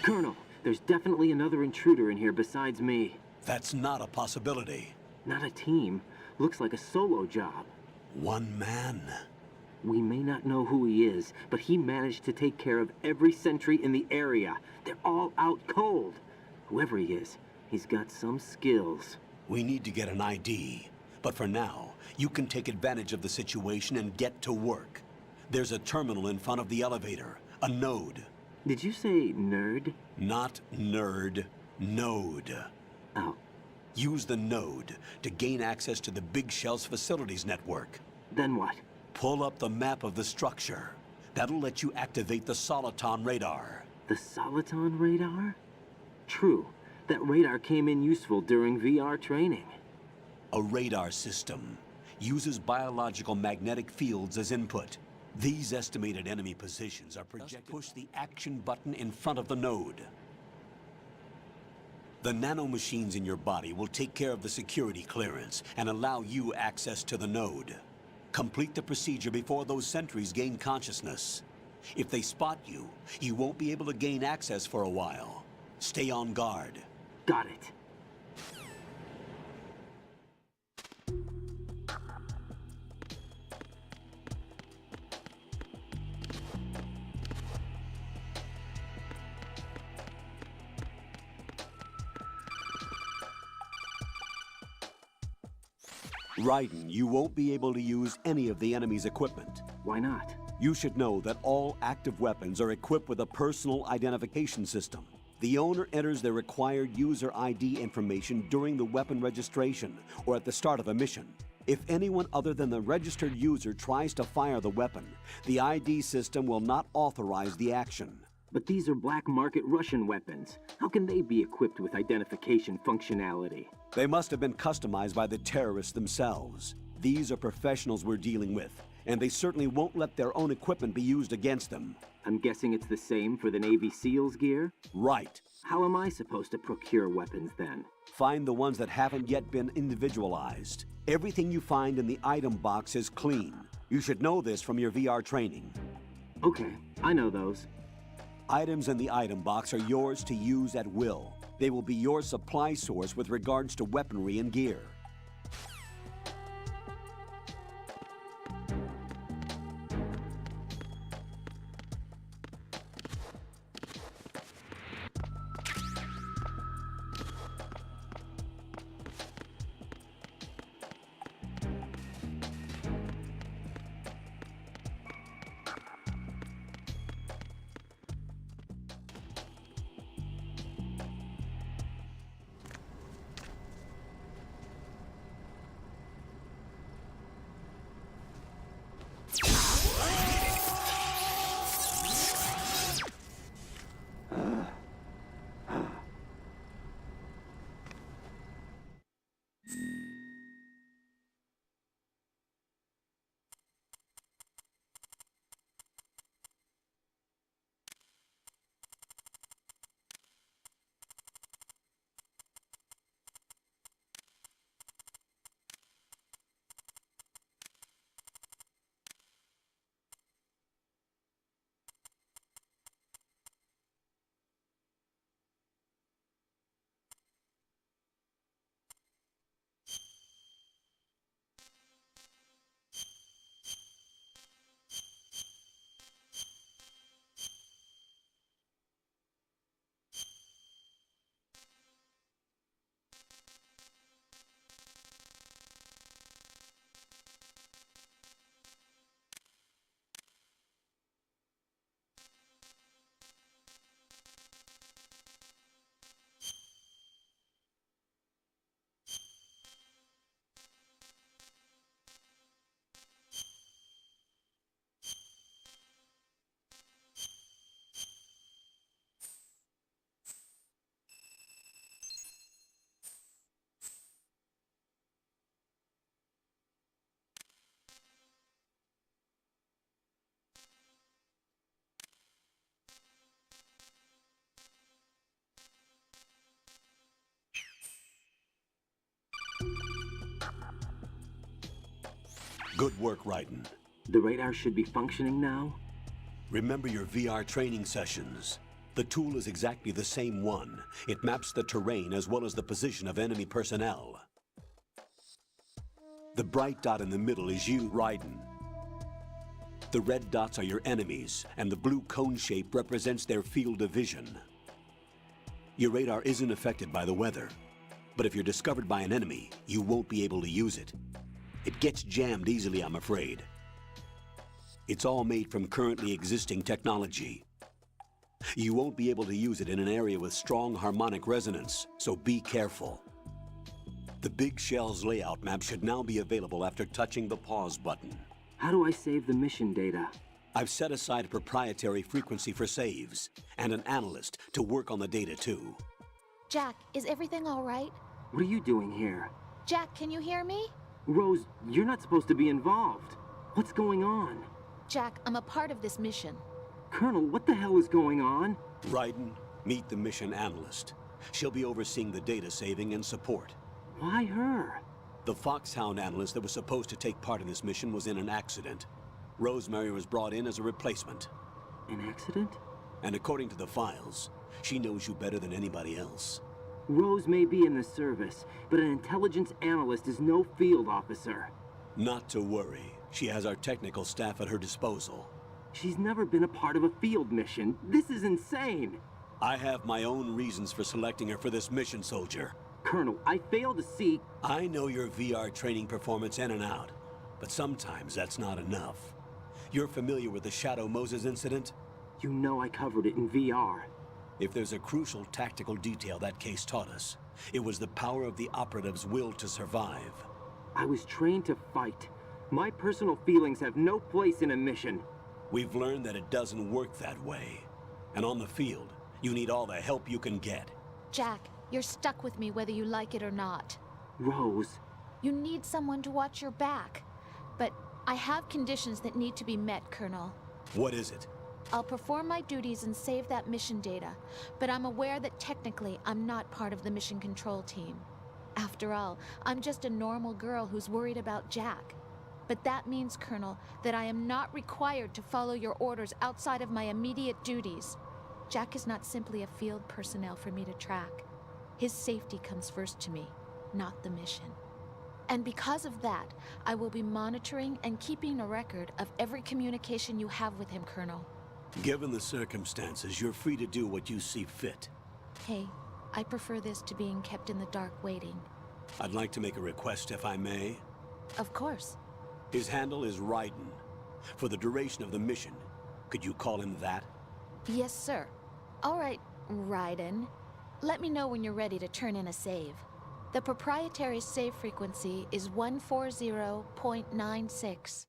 Colonel, there's definitely another intruder in here besides me. That's not a possibility. Not a team. Looks like a solo job. One man? We may not know who he is, but he managed to take care of every sentry in the area. They're all out cold. Whoever he is, he's got some skills. We need to get an ID. But for now, you can take advantage of the situation and get to work. There's a terminal in front of the elevator. A node. Did you say nerd? Not nerd. Node. Oh. Use the node to gain access to the Big Shell's facilities network. Then what? Pull up the map of the structure. That'll let you activate the Soliton radar. The Soliton radar? True. That radar came in useful during VR training. A radar system uses biological magnetic fields as input. These estimated enemy positions are projected. Push the action button in front of the node. The nanomachines in your body will take care of the security clearance and allow you access to the node. Complete the procedure before those sentries gain consciousness. If they spot you, you won't be able to gain access for a while. Stay on guard. Got it. Raiden, you won't be able to use any of the enemy's equipment. Why not? You should know that all active weapons are equipped with a personal identification system. The owner enters their required user ID information during the weapon registration or at the start of a mission. If anyone other than the registered user tries to fire the weapon, the ID system will not authorize the action. But these are black market Russian weapons. How can they be equipped with identification functionality? They must have been customized by the terrorists themselves. These are professionals we're dealing with, and they certainly won't let their own equipment be used against them. I'm guessing it's the same for the Navy SEALs gear? Right. How am I supposed to procure weapons then? Find the ones that haven't yet been individualized. Everything you find in the item box is clean. You should know this from your VR training. Okay, I know those. Items in the item box are yours to use at will. They will be your supply source with regards to weaponry and gear. Good work, Raiden. The radar should be functioning now? Remember your VR training sessions. The tool is exactly the same one. It maps the terrain as well as the position of enemy personnel. The bright dot in the middle is you, Raiden. The red dots are your enemies, and the blue cone shape represents their field of vision. Your radar isn't affected by the weather, but if you're discovered by an enemy, you won't be able to use it. It gets jammed easily, I'm afraid. It's all made from currently existing technology. You won't be able to use it in an area with strong harmonic resonance, so be careful. The Big Shell's layout map should now be available after touching the pause button. How do I save the mission data? I've set aside a proprietary frequency for saves, and an analyst to work on the data too. Jack, is everything all right? What are you doing here? Jack, can you hear me? Rose, you're not supposed to be involved. What's going on? Jack, I'm a part of this mission. Colonel, what the hell is going on? Raiden, meet the mission analyst. She'll be overseeing the data saving and support. Why her? The Foxhound analyst that was supposed to take part in this mission was in an accident. Rosemary was brought in as a replacement. An accident? And according to the files, she knows you better than anybody else. Rose may be in the service, but an intelligence analyst is no field officer. Not to worry. She has our technical staff at her disposal. She's never been a part of a field mission. This is insane. I have my own reasons for selecting her for this mission, soldier. Colonel, I fail to see... I know your VR training performance in and out, but sometimes that's not enough. You're familiar with the Shadow Moses incident? You know I covered it in VR. If there's a crucial tactical detail that case taught us, it was the power of the operative's will to survive. I was trained to fight. My personal feelings have no place in a mission. We've learned that it doesn't work that way. And on the field, you need all the help you can get. Jack, you're stuck with me whether you like it or not. Rose. You need someone to watch your back. But I have conditions that need to be met, Colonel. What is it? I'll perform my duties and save that mission data, but I'm aware that technically I'm not part of the mission control team. After all, I'm just a normal girl who's worried about Jack. But that means, Colonel, that I am not required to follow your orders outside of my immediate duties. Jack is not simply a field personnel for me to track. His safety comes first to me, not the mission. And because of that, I will be monitoring and keeping a record of every communication you have with him, Colonel. Given the circumstances, you're free to do what you see fit. Hey, I prefer this to being kept in the dark waiting. I'd like to make a request, if I may. Of course. His handle is Raiden. For the duration of the mission, could you call him that? Yes, sir. All right, Raiden. Let me know when you're ready to turn in a save. The proprietary save frequency is 140.96.